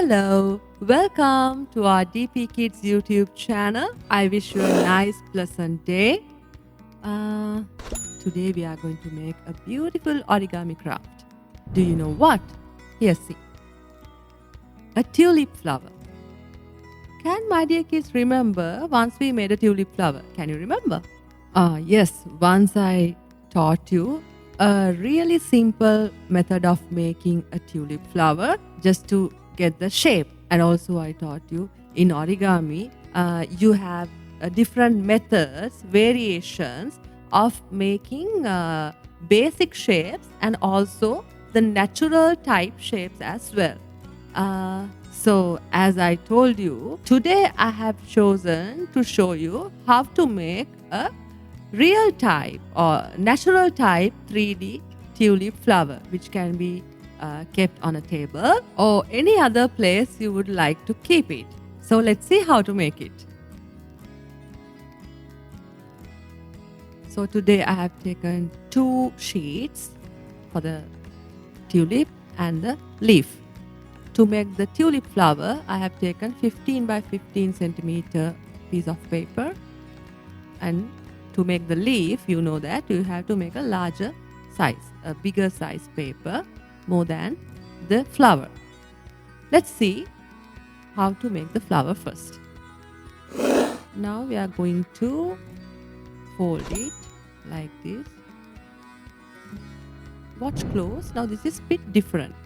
Hello, welcome to our DP Kids YouTube channel. I wish you a nice, pleasant day. Today we are going to make a beautiful origami craft. Do you know what? Here, see. A tulip flower. Can my dear kids remember once we made a tulip flower? Can you remember? Yes, once I taught you a really simple method of making a tulip flower just to get the shape. And also I taught you in origami, you have different methods, variations of making basic shapes and also the natural type shapes as well. So as I told you, today I have chosen to show you how to make a real type or natural type 3D tulip flower, which can be kept on a table or any other place you would like to keep it. So let's see how to make it. So today I have taken 2 sheets for the tulip and the leaf. To make the tulip flower, I have taken 15 by 15 centimeter piece of paper, and to make the leaf, you know that you have to make a larger size, a bigger size paper, more than the flower. Let's see how to make the flower first. Now we are going to fold it like this. Watch close. Now this is a bit different.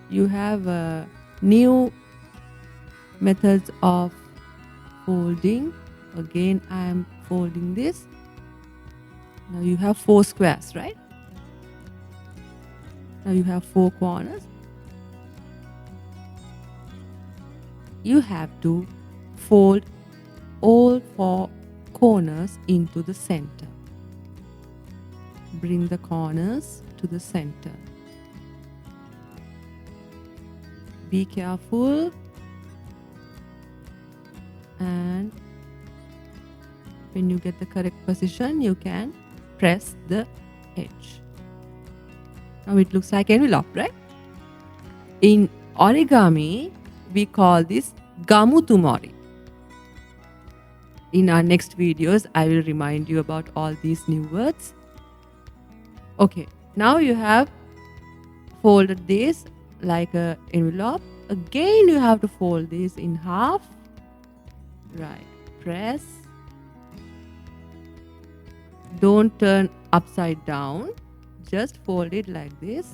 You have new methods of folding. Again, I am folding this. Now you have 4 squares, right? Now you have 4 corners. You have to fold all 4 corners into the center. Bring the corners to the center. Be careful, and when you get the correct position, you can press the edge. Now it looks like envelope, right? In origami, we call this gamutumori. In our next videos, I will remind you about all these new words. Okay, now you have folded this like an envelope. Again, you have to fold this in half. Right, press. Don't turn upside down. Just fold it like this,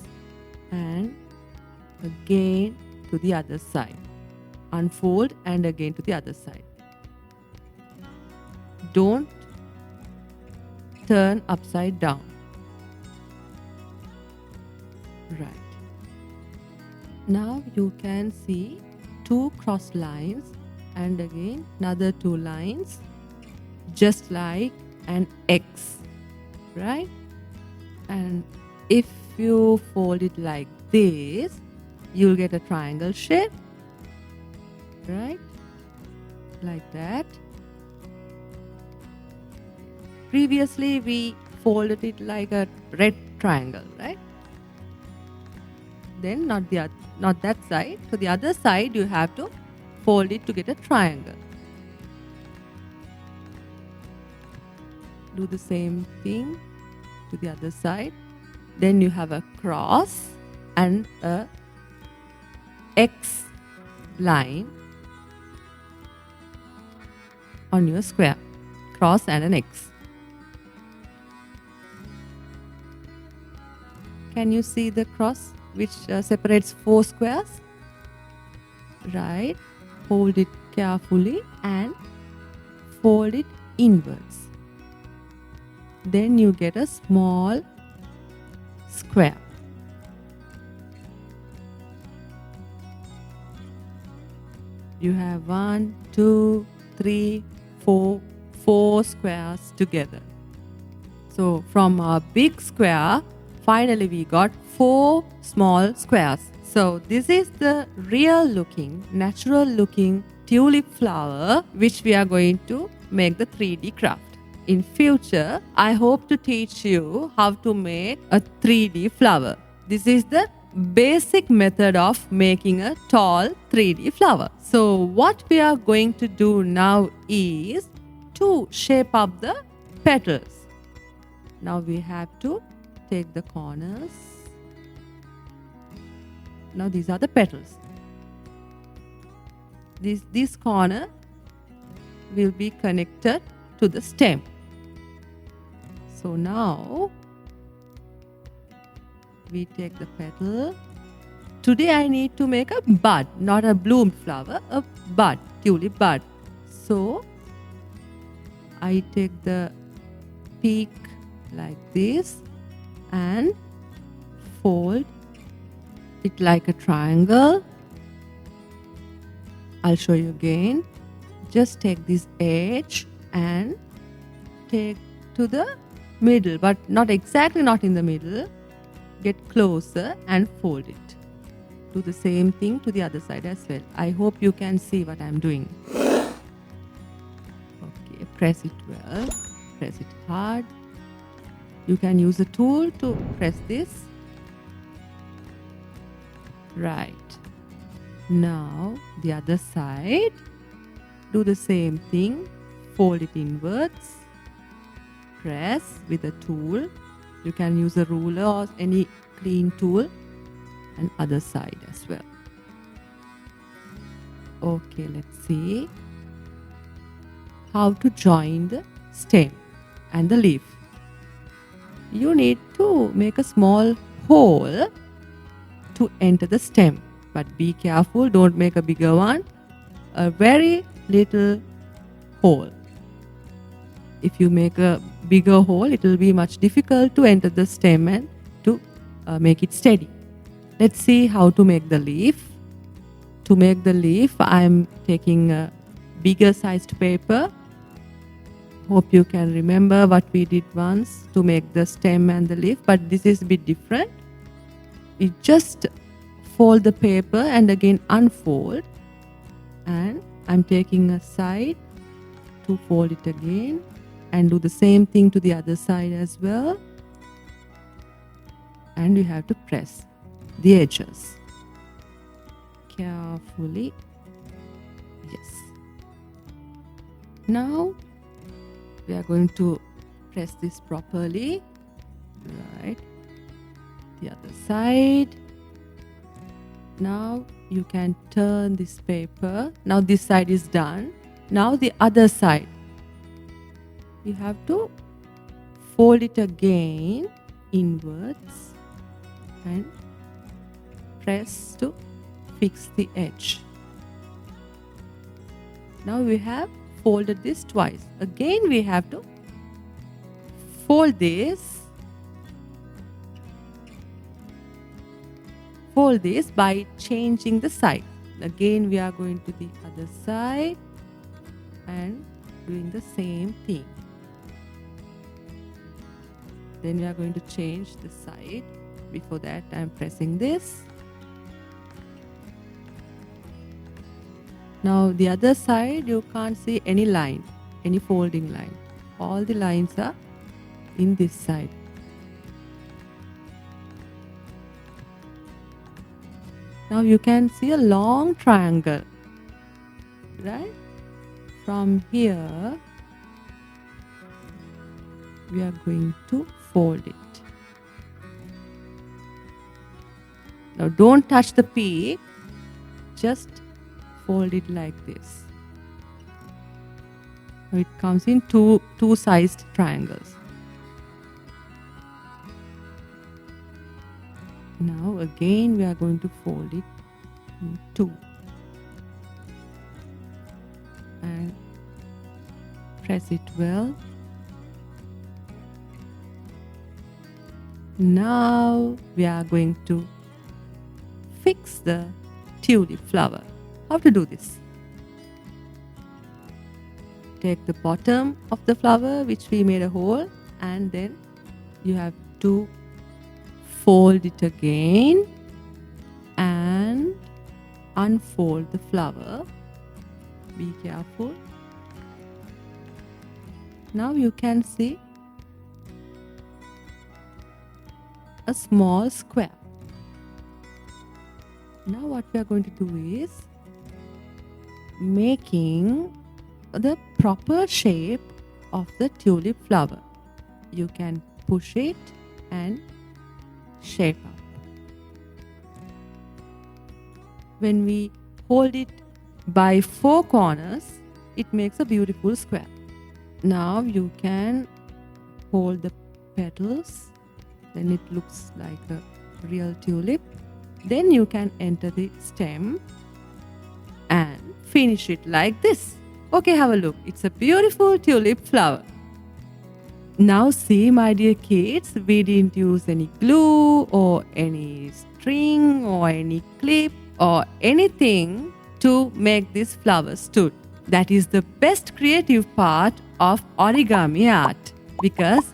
and again to the other side. Unfold and again to the other side. Don't turn upside down. Right. Now you can see 2 cross lines and again another 2 lines, just like an X, right? And if you fold it like this, you'll get a triangle shape, right? Like that. Previously we folded it like a red triangle, right? Then not that side. So the other side you have to fold it to get a triangle. Do the same thing to the other side. Then you have a cross and a X line on your square. Cross and an X. Can you see the cross which separates 4 squares? Right. Hold it carefully and fold it inwards. Then you get a small square. You have 1, 2, 3, 4 squares together. So from a big square, finally we got 4 small squares. So this is the real looking, natural looking tulip flower which we are going to make the 3D craft. In future, I hope to teach you how to make a 3D flower. This is the basic method of making a tall 3D flower. So what we are going to do now is to shape up the petals. Now we have to take the corners. Now these are the petals. This corner will be connected to the stem. So now we take the petal. Today I need to make a bud, not a bloomed flower, a bud, tulip bud. So I take the peak like this and fold it like a triangle. I'll show you again. Just take this edge and take to the middle, but not exactly not in the middle. Get closer and fold it. Do the same thing to the other side as well. I hope you can see what I'm doing. Okay, press it well. Press it hard. You can use a tool to press this. Right. Now the other side. Do the same thing. Fold it inwards. Press with a tool. You can use a ruler or any clean tool. And other side as well. Okay, let's see how to join the stem and the leaf. You need to make a small hole to enter the stem, but be careful, don't make a bigger one. A very little hole. If you make a bigger hole, it will be much difficult to enter the stem and to make it steady. Let's see how to make the leaf. To make the leaf, I'm taking a bigger sized paper. Hope you can remember what we did once to make the stem and the leaf, but this is a bit different. We just fold the paper and again unfold, and I'm taking a side to fold it again and do the same thing to the other side as well. And you have to press the edges carefully. Yes. Now we are going to press this properly. Right. The other side. Now you can turn this paper. Now this side is done. Now the other side. You have to fold it again inwards and press to fix the edge. Now we have folded this twice. Again we have to fold this. Fold this by changing the side. Again we are going to the other side and doing the same thing. Then we are going to change the side. Before that I am pressing this. Now the other side you can't see any line, any folding line. All the lines are in this side. Now you can see a long triangle, right? From here we are going to fold it. Now don't touch the peak, just fold it like this. Now it comes in two sized triangles. Now again we are going to fold it in two and press it well. Now we are going to fix the tulip flower. How to do this? Take the bottom of the flower which we made a hole, and then you have to fold it again and unfold the flower. Be careful. Now you can see a small square. Now what we are going to do is making the proper shape of the tulip flower. You can push it and shape up. When we hold it by 4 corners, it makes a beautiful square. Now you can hold the petals, then it looks like a real tulip. Then you can enter the stem and finish it like this. Okay, have a look. It's a beautiful tulip flower. Now see, my dear kids, we didn't use any glue or any string or any clip or anything to make this flower stood. That is the best creative part of origami art, because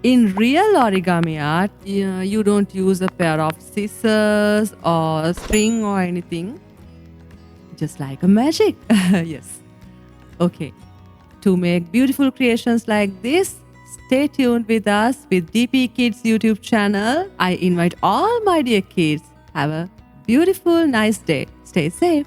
in real origami art, you don't use a pair of scissors or string or anything. Just like a magic. Yes. Okay. To make beautiful creations like this, stay tuned with us with DP Kids YouTube channel. I invite all my dear kids. Have a beautiful, nice day. Stay safe.